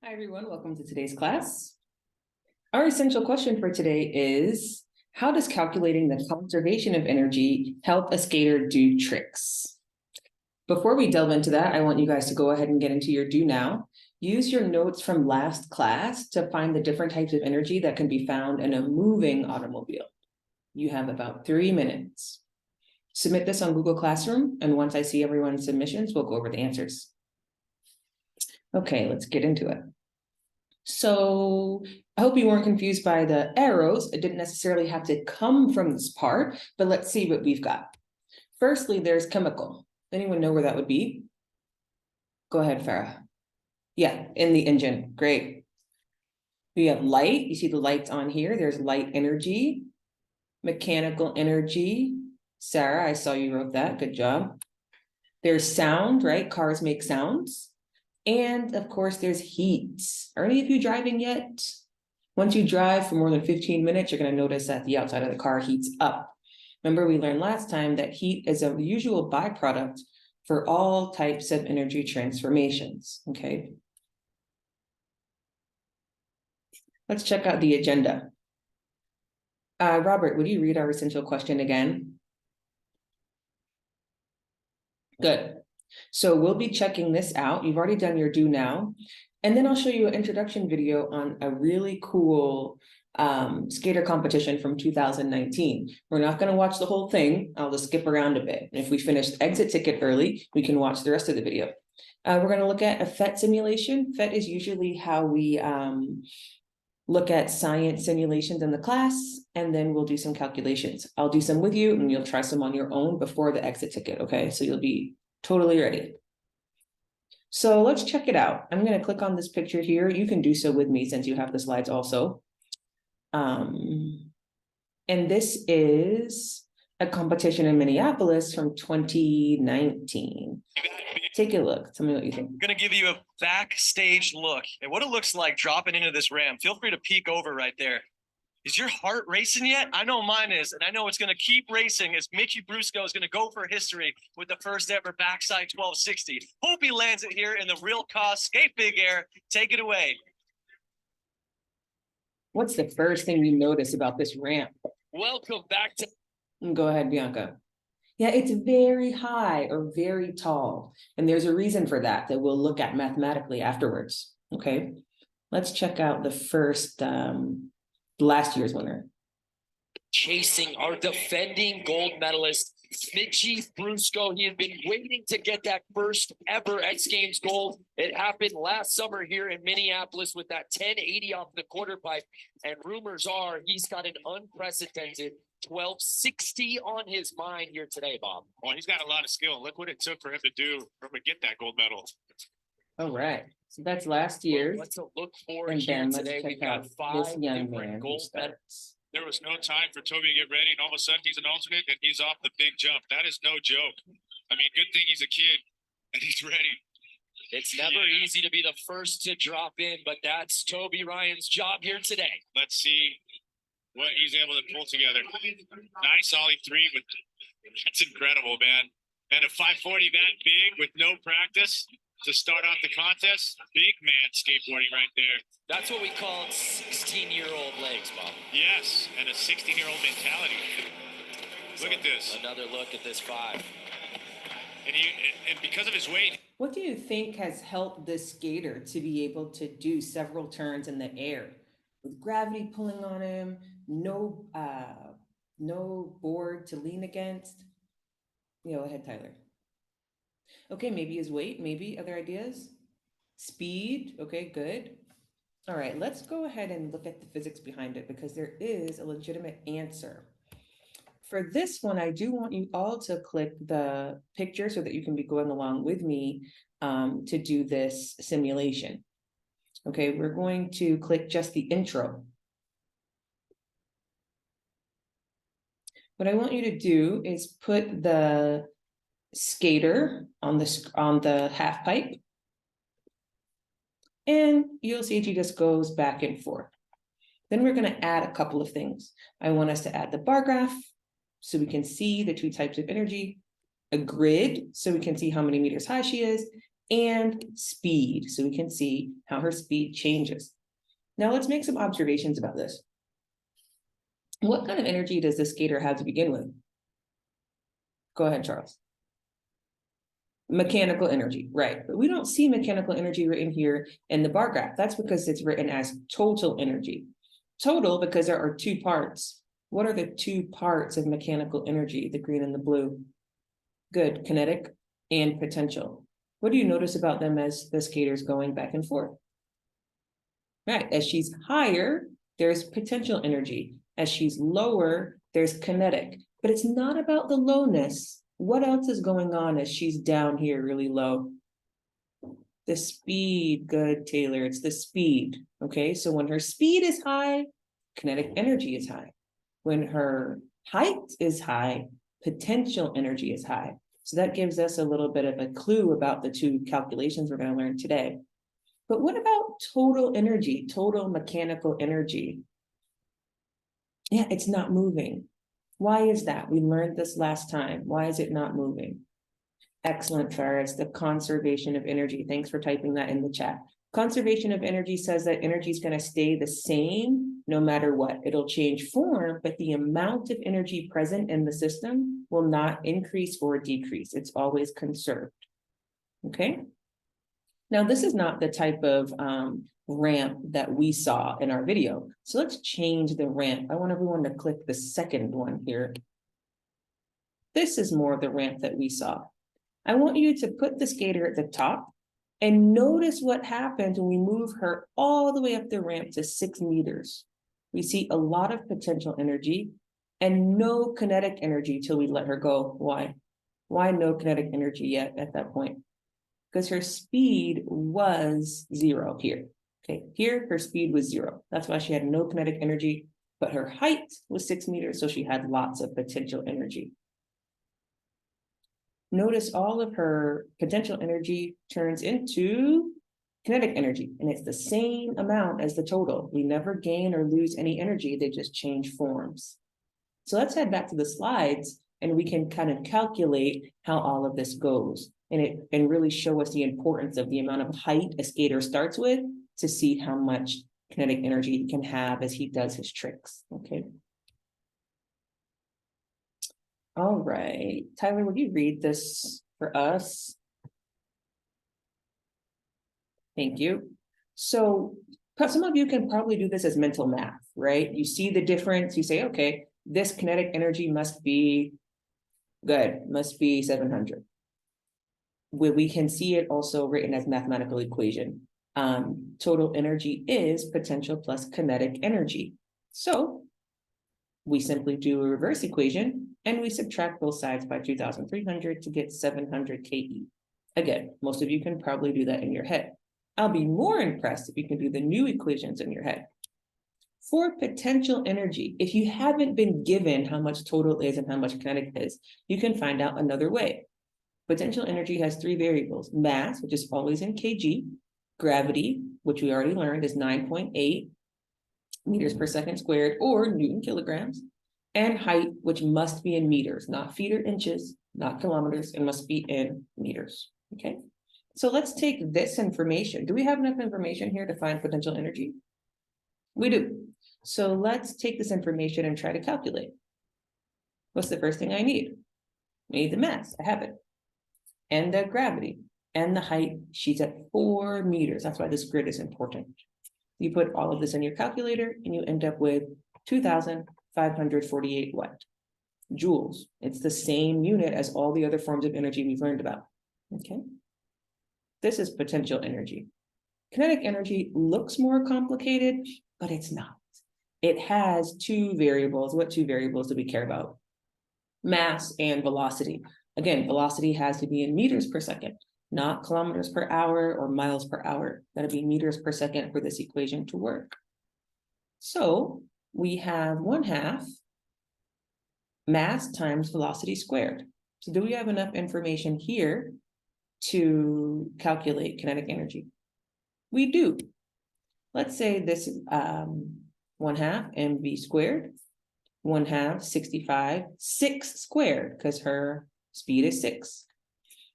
Hi, everyone. Welcome to today's class. Our essential question for today is, how does calculating the conservation of energy help a skater do tricks? Before we delve into that, I want you guys to go ahead and get into your do now. Use your notes from last class to find the different types of energy that can be found in a moving automobile. You have about 3 minutes. Submit this on Google Classroom, and once I see everyone's submissions, we'll go over the answers. Okay, let's get into it. So I hope you weren't confused by the arrows. It didn't necessarily have to come from this part, but let's see what we've got. Firstly, there's chemical. Anyone know where that would be? Go ahead, Farah. Yeah, in the engine. Great. We have light. You see the lights on here. There's light energy, mechanical energy. Sarah, I saw you wrote that. Good job. There's sound, right? Cars make sounds. And of course, there's heat. Are any of you driving yet? Once you drive for more than 15 minutes, you're going to notice that the outside of the car heats up. Remember, we learned last time that heat is a usual byproduct for all types of energy transformations, okay? Let's check out the agenda. Robert, would you read our essential question again? Good. So we'll be checking this out. You've already done your do now. And then I'll show you an introduction video on a really cool skater competition from 2019. We're not going to watch the whole thing. I'll just skip around a bit. If we finish exit ticket early, we can watch the rest of the video. We're going to look at a PhET simulation. PhET is usually how we look at science simulations in the class, and then we'll do some calculations. I'll do some with you, and you'll try some on your own before the exit ticket, okay? So you'll be totally ready. So let's check it out. I'm going to click on this picture here. You can do so with me since you have the slides also. And this is a competition in Minneapolis from 2019. Take a look. Tell me what you think. I'm going to give you a backstage look at what it looks like dropping into this ramp. Feel free to peek over right there. Is your heart racing yet? I know mine is, and I know it's going to keep racing as Mickey Brusco is going to go for history with the first ever backside 1260. Hope he lands it here in the real cost skate big air. Take it away. What's the first thing you notice about this ramp? Welcome back to... Go ahead, Bianca. Yeah, it's very high or very tall. And there's a reason for that we'll look at mathematically afterwards. Okay, let's check out the first... last year's winner. Chasing our defending gold medalist, Mickey Brusco. He had been waiting to get that first ever X Games gold. It happened last summer here in Minneapolis with that 1080 off the quarter pipe. And rumors are he's got an unprecedented 1260 on his mind here today, Bob. Well, he's got a lot of skill. Look what it took for him to get that gold medal. All right. So that's last year. What's to look for here today? We've got 5 different gold medals. There was no time for Toby to get ready, and all of a sudden he's an alternate, and he's off the big jump. That is no joke. I mean, good thing he's a kid, and he's ready. It's never easy to be the first to drop in, but that's Toby Ryan's job here today. Let's see what he's able to pull together. Nice ollie 3, but that's incredible, man. And a 540 that big with no practice to start off the contest, big man skateboarding right there. That's what we call 16-year-old legs, Bob. Yes, and a 16-year-old mentality. Look at this. Another look at this 5. And because of his weight. What do you think has helped this skater to be able to do several turns in the air with gravity pulling on him, no board to lean against? Go ahead, Tyler. Okay, maybe his weight, maybe other ideas. Speed, okay, good. All right, let's go ahead and look at the physics behind it because there is a legitimate answer. For this one, I do want you all to click the picture so that you can be going along with me to do this simulation. Okay, we're going to click just the intro. What I want you to do is put the skater on the half pipe, and you'll see he just goes back and forth. Then we're going to add a couple of things. I want us to add the bar graph so we can see the 2 types of energy, a grid so we can see how many meters high she is, and speed. So we can see how her speed changes. Now let's make some observations about this. What kind of energy does this skater have to begin with? Go ahead, Charles. Mechanical energy, right? But we don't see mechanical energy written here in the bar graph. That's because it's written as total energy. Total because there are two parts. What are the two parts of mechanical energy, the green and the blue? Good, kinetic and potential. What do you notice about them as the skater's going back and forth? Right, as she's higher, there's potential energy. As she's lower, there's kinetic. But it's not about the lowness. What else is going on as she's down here really low? The speed, good, Taylor, it's the speed, okay? So when her speed is high, kinetic energy is high. When her height is high, potential energy is high. So that gives us a little bit of a clue about the two calculations we're going to learn today. But what about total energy, total mechanical energy? Yeah, it's not moving. Why is that? We learned this last time. Why is it not moving? Excellent, Ferris, the conservation of energy. Thanks for typing that in the chat. Conservation of energy says that energy is going to stay the same no matter what. It'll change form, but the amount of energy present in the system will not increase or decrease. It's always conserved. Okay. Now, this is not the type of ramp that we saw in our video. So let's change the ramp. I want everyone to click the second one here. This is more the ramp that we saw. I want you to put the skater at the top and notice what happens when we move her all the way up the ramp to 6 meters. We see a lot of potential energy and no kinetic energy till we let her go. Why? Why no kinetic energy yet at that point? Because her speed was 0 here. Okay, here her speed was 0. That's why she had no kinetic energy, but her height was 6 meters, so she had lots of potential energy. Notice all of her potential energy turns into kinetic energy, and it's the same amount as the total. We never gain or lose any energy, they just change forms. So let's head back to the slides, and we can kind of calculate how all of this goes. And really show us the importance of the amount of height a skater starts with to see how much kinetic energy he can have as he does his tricks, okay? All right, Tyler, would you read this for us? Thank you. So some of you can probably do this as mental math, right? You see the difference, you say, okay, this kinetic energy must be good, must be 700. We can see it also written as mathematical equation. Total energy is potential plus kinetic energy. So we simply do a reverse equation and we subtract both sides by 2,300 to get 700 KE. Again, most of you can probably do that in your head. I'll be more impressed if you can do the new equations in your head. For potential energy, if you haven't been given how much total is and how much kinetic is, you can find out another way. Potential energy has 3 variables: mass, which is always in kg, gravity, which we already learned is 9.8 meters per second squared or Newton kilograms, and height, which must be in meters, not feet or inches, not kilometers, it must be in meters, okay? So let's take this information. Do we have enough information here to find potential energy? We do. So let's take this information and try to calculate. What's the first thing I need? I need the mass, I have it. And the gravity and the height, she's at 4 meters. That's why this grid is important. You put all of this in your calculator and you end up with 2,548 what? Joules. It's the same unit as all the other forms of energy we've learned about, okay? This is potential energy. Kinetic energy looks more complicated, but it's not. It has 2 variables. What 2 variables do we care about? Mass and velocity. Again, velocity has to be in meters per second, not kilometers per hour or miles per hour. That'll be meters per second for this equation to work. So we have 1/2 mass times velocity squared. So do we have enough information here to calculate kinetic energy? We do. Let's say this is 1/2 mv squared, 1/2 65, 6 squared, because her speed is 6.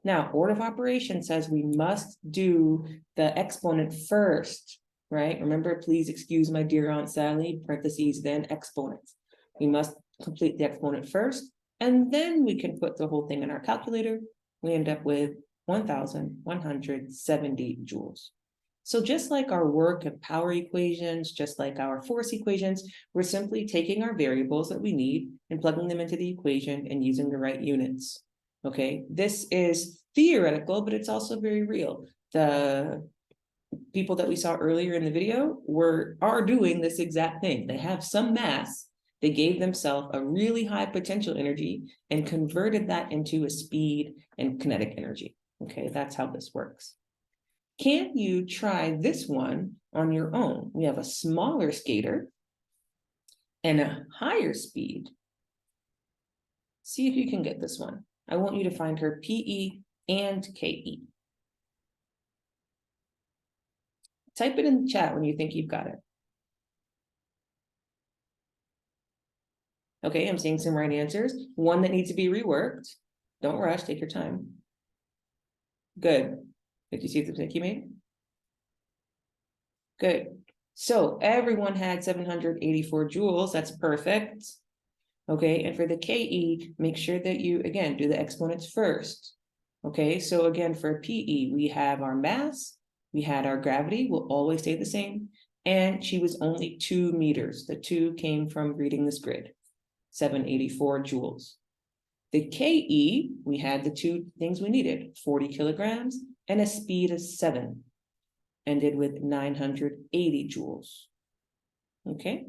Now, order of operation says we must do the exponent first, right? Remember, please excuse my dear Aunt Sally, parentheses, then exponents. We must complete the exponent first, and then we can put the whole thing in our calculator. We end up with 1,170 joules. So just like our work and power equations, just like our force equations, we're simply taking our variables that we need and plugging them into the equation and using the right units. Okay, this is theoretical, but it's also very real. The people that we saw earlier in the video are doing this exact thing. They have some mass. They gave themselves a really high potential energy and converted that into a speed and kinetic energy. Okay, that's how this works. Can you try this one on your own? We have a smaller skater and a higher speed. See if you can get this one. I want you to find her PE and KE. Type it in the chat when you think you've got it. Okay, I'm seeing some right answers. One that needs to be reworked. Don't rush, take your time. Good. Did you see the mistake you made? Good. So everyone had 784 joules. That's perfect. Okay, and for the KE, make sure that you, again, do the exponents first. Okay, so again, for PE, we have our mass, we had our gravity, will always stay the same, and she was only 2 meters. The 2 came from reading this grid, 784 joules. The KE, we had the 2 things we needed, 40 kilograms and a speed of 7, ended with 980 joules. Okay.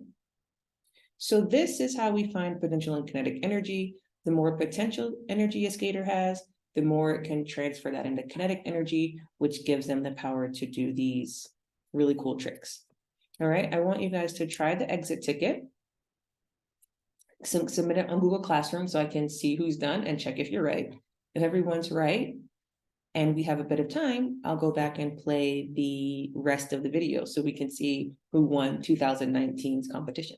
So this is how we find potential and kinetic energy. The more potential energy a skater has, the more it can transfer that into kinetic energy, which gives them the power to do these really cool tricks. All right, I want you guys to try the exit ticket. Submit it on Google Classroom so I can see who's done and check if you're right. If everyone's right, and we have a bit of time, I'll go back and play the rest of the video so we can see who won 2019's competition.